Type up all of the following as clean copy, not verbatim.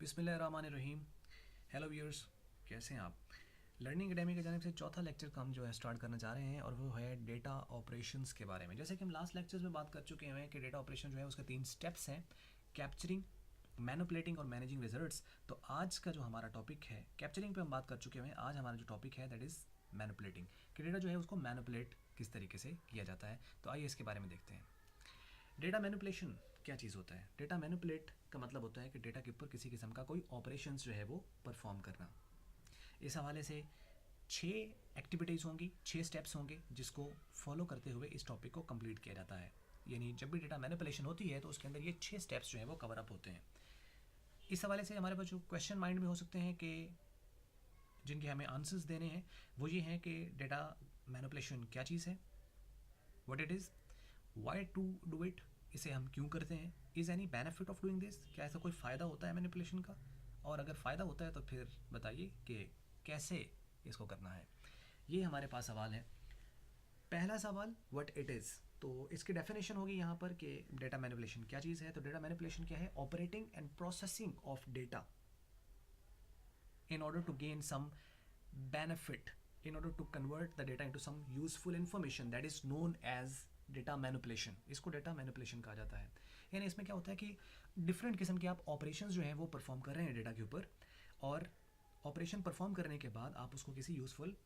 बिस्मिल्लाहिर्रहमानिर्रहीम। Hello viewers, कैसे हैं आप? लर्निंग एकेडमी की जानिब से चौथा लेक्चर का हम जो है स्टार्ट करना चाह रहे हैं और वो है डेटा ऑपरेशंस के बारे में। जैसे कि हम लास्ट लेक्चर्स में बात कर चुके हैं कि डेटा ऑपरेशन जो है उसके 3 स्टेप्स हैं, कैप्चरिंग, मैनिपुलेटिंग और मैनेजिंग रिजल्ट्स। तो आज का जो हमारा टॉपिक है, कैप्चरिंग पे हम बात कर चुके हैं, आज हमारा जो टॉपिक है दैट इज़ मैनिपुलेटिंग, कि डेटा जो है उसको मैनिपुलेट किस तरीके से किया जाता है। तो आइए इसके बारे में देखते हैं। डेटा मैनिपुलेशन क्या चीज़ होता है? डेटा मैनिपुलेट का मतलब होता है कि डेटा के ऊपर किसी किस्म का कोई ऑपरेशंस जो है वो परफॉर्म करना। इस हवाले से 6 एक्टिविटीज़ होंगी, 6 स्टेप्स होंगे जिसको फॉलो करते हुए इस टॉपिक को कंप्लीट किया जाता है। यानी जब भी डेटा मैनिपुलेशन होती है तो उसके अंदर ये 6 स्टेप्स जो है वो कवर अप होते हैं। इस हवाले से हमारे पास जो क्वेश्चन माइंड में हो सकते हैं कि जिनके हमें आंसर्स देने हैं वो ये हैं कि डेटा मैनिपुलेशन क्या चीज़ है, what it is, why to do it, इसे हम क्यों करते हैं, is any benefit of doing this, क्या ऐसा कोई फ़ायदा होता है मैनिपुलेशन का, और अगर फ़ायदा होता है तो फिर बताइए कि कैसे इसको करना है। ये हमारे पास सवाल है। पहला सवाल, व्हाट इट इज़। तो इसकी डेफिनेशन होगी यहाँ पर कि डेटा मैनिपुलेशन क्या चीज़ है। तो डेटा मैनिपुलेशन क्या है? Operating and processing of data in order to gain some benefit, in order to convert the data into some useful information, that is known as data manipulation। इसको data manipulation कहा जाता है। यानी इसमें क्या होता है कि डिफरेंट किस्म के आप ऑपरेशंस जो हैं वो परफॉर्म कर रहे हैं डेटा के ऊपर, और ऑपरेशन परफॉर्म करने के बाद आप उसको किसी यूजफुल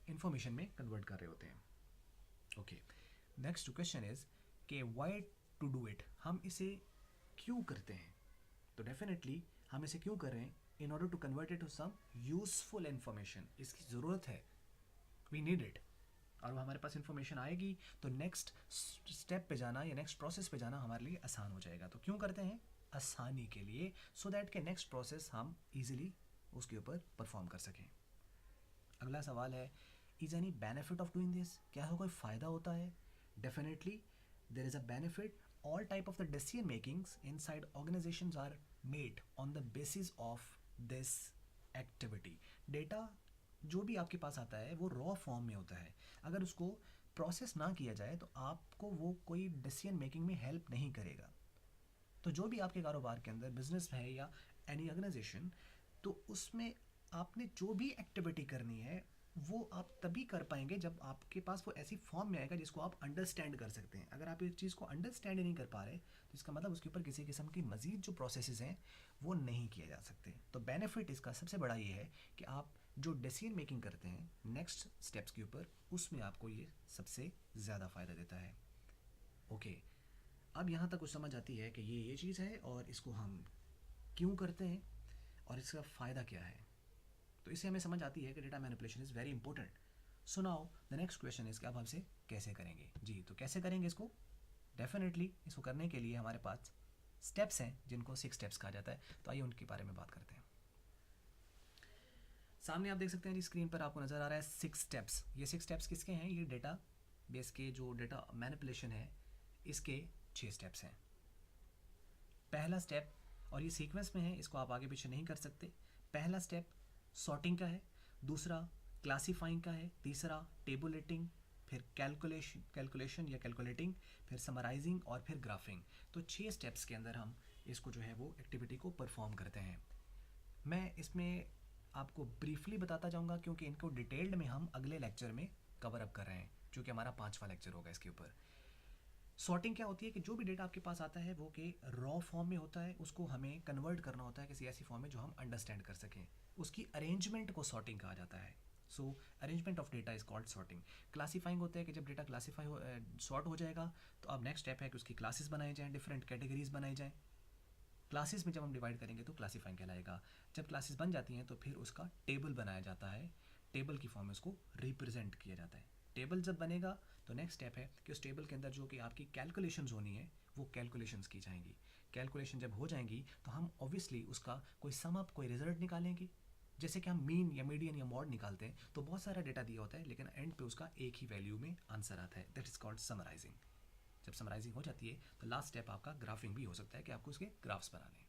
इंफॉर्मेशन में कन्वर्ट कर रहे होते हैं। ओके, नेक्स्ट क्वेश्चन इज कि व्हाई टू डू इट, हम इसे क्यों करते हैं। तो डेफिनेटली हम इसे क्यों कर रहे हैं? In order to convert it to some useful information, इसकी ज़रूरत है, वी नीड इट। और वो हमारे पास इंफॉर्मेशन आएगी तो नेक्स्ट स्टेप पे जाना या नेक्स्ट प्रोसेस पे जाना हमारे लिए आसान हो जाएगा। तो क्यों करते हैं? आसानी के लिए, सो दैट के नेक्स्ट प्रोसेस हम इजीली उसके ऊपर परफॉर्म कर सकें। अगला सवाल है, is any benefit of doing this, क्या कोई फ़ायदा होता है? Definitely there is a benefit. All type of the decision makings inside organisations are made on the basis of this activity. Data जो भी आपके पास आता है वो रॉ फॉर्म में होता है। अगर उसको प्रोसेस ना किया जाए तो आपको वो कोई डिसीजन मेकिंग में हेल्प नहीं करेगा। तो जो भी आपके कारोबार के अंदर बिजनेस है या एनी ऑर्गेनाइजेशन, तो उसमें आपने जो भी एक्टिविटी करनी है वो आप तभी कर पाएंगे जब आपके पास वो ऐसी फॉर्म में आएगा जिसको आप अंडरस्टैंड कर सकते हैं। अगर आप एक चीज़ को अंडरस्टैंड नहीं कर पा रहे तो इसका मतलब उसके ऊपर किसी किस्म की मज़ीद जो प्रोसेसेस हैं वो नहीं किए जा सकते। तो बेनिफिट इसका सबसे बड़ा ये है कि आप जो डिसीजन मेकिंग करते हैं नेक्स्ट स्टेप्स के ऊपर, उसमें आपको ये सबसे ज़्यादा फ़ायदा देता है। ओके, अब यहाँ तक कुछ समझ आती है कि ये चीज़ है और इसको हम क्यों करते हैं और इसका फ़ायदा क्या है। तो इससे हमें समझ आती है कि data manipulation is very important. So now the next question is कि अब हम इसे कैसे करेंगे। जी, तो कैसे करेंगे इसको? डेफिनेटली इसको करने के लिए हमारे पास स्टेप्स हैं जिनको 6 स्टेप्स कहा जाता है। तो आइए उनके बारे में बात करते हैं। सामने आप देख सकते हैं जी, स्क्रीन पर आपको नज़र आ रहा है 6 स्टेप्स। ये 6 स्टेप्स किसके हैं? ये डेटा बेस के जो डेटा मैनिपुलेशन है इसके 6 स्टेप्स हैं। पहला स्टेप, और ये सीक्वेंस में है, इसको आप आगे पीछे नहीं कर सकते। पहला स्टेप सॉर्टिंग का है, दूसरा क्लासीफाइंग का है, तीसरा टेबुलेटिंग, फिर कैलकुलेशन या कैलकुलेटिंग, फिर समराइजिंग और फिर ग्राफिंग। तो 6 स्टेप्स के अंदर हम इसको जो है वो एक्टिविटी को परफॉर्म करते हैं। मैं इसमें आपको ब्रीफली बताता जाऊंगा क्योंकि इनको डिटेल्ड में हम अगले लेक्चर में कवर अप कर रहे हैं, जो कि हमारा 5वां लेक्चर होगा इसके ऊपर। सॉर्टिंग क्या होती है कि जो भी डेटा आपके पास आता है वो के रॉ फॉर्म में होता है, उसको हमें कन्वर्ट करना होता है किसी ऐसी फॉर्म में जो हम अंडरस्टैंड कर सकें। उसकी अरेंजमेंट को सॉर्टिंग कहा जाता है। So arrangement of data is called sorting. Classifying होता है कि जब डेटा सॉर्ट हो जाएगा तो अब नेक्स्ट स्टेप है कि उसकी क्लासेस बनाई जाएँ, डिफरेंट कैटेगरीज बनाई जाएँ। क्लासेस में जब हम डिवाइड करेंगे तो क्लासीफाइंग कहलाएगा। जब क्लासेस बन जाती हैं तो फिर उसका टेबल बनाया जाता है, टेबल की फॉर्म में उसको रिप्रेजेंट किया जाता है। टेबल जब बनेगा तो नेक्स्ट स्टेप है कि उस टेबल के अंदर जो कि आपकी कैलकुलेशंस होनी है वो कैलकुलेशंस की जाएंगी। कैलकुलेशन जब हो जाएंगी तो हम ऑब्वियसली उसका कोई सम अप, कोई रिजल्ट निकालेंगे। जैसे कि हम मीन या मीडियन या मॉड निकालते हैं तो बहुत सारा डेटा दिया होता है लेकिन एंड पे उसका एक ही वैल्यू में आंसर आता है, दैट इज़ कॉल्ड समराइजिंग। जब समराइजिंग हो जाती है तो लास्ट स्टेप आपका ग्राफिंग भी हो सकता है कि आपको उसके ग्राफ्स बनाने।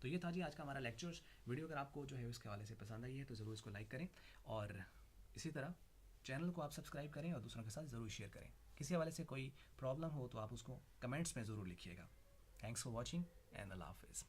तो ये था जी आज का हमारा लेक्चर्स। वीडियो अगर आपको जो है उसके हवाले से पसंद आई है तो ज़रूर इसको लाइक करें और इसी तरह चैनल को आप सब्सक्राइब करें और दूसरों के साथ ज़रूर शेयर करें। किसी हवाले से कोई प्रॉब्लम हो तो आप उसको कमेंट्स में ज़रूर लिखिएगा। थैंक्स फॉर वॉचिंग एंड अल्लाह हाफिज़।